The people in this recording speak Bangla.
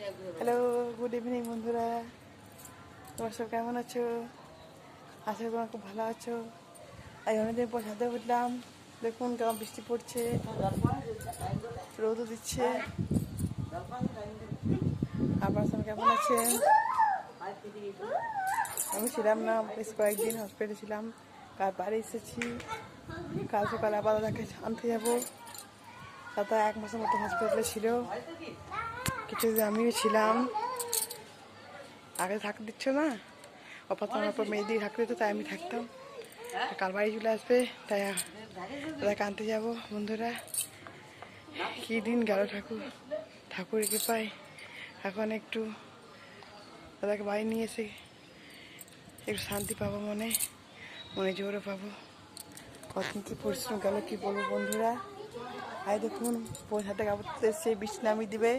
হ্যালো, গুড ইভিনিং বন্ধুরা। তোমার সব কেমন আছো? আশা করি তোমার খুব ভালো আছো। আজ অনেকদিন পর ছাদে উঠলাম। দেখুন কেমন বৃষ্টি পড়ছে, রোদও দিচ্ছে। আপনার সব কেমন আছেন? আমি ছিলাম না, বেশ কয়েকদিন হসপিটালে ছিলাম। কাল বাড়ি এসেছি। কাল সকালে আবার দাদাকে আনতে যাবো। দাদা 1 মাসের মতো হসপিটালে ছিল। কিছুদিন আমিও ছিলাম। আগে থাকতে দিচ্ছ না, অপারেশন হওয়ার পর মেয়েদিকে থাকতে দিত, তাই আমি থাকতাম। কাল বাড়ি চলে আসবে, তাই দাদাকে আনতে যাবো। বন্ধুরা, কী দিন গেল ঠাকুরের কৃপায় এখন একটু দাদাকে বাড়ি নিয়ে এসে একটু শান্তি পাবো, মনে জোরও পাবো। কতদিন কি পরিশ্রম গেল কি বলবো বন্ধুরা। আই দেখুন বোন হাতে কাপড় এসছে, বৃষ্টি নামিয়ে দিবে।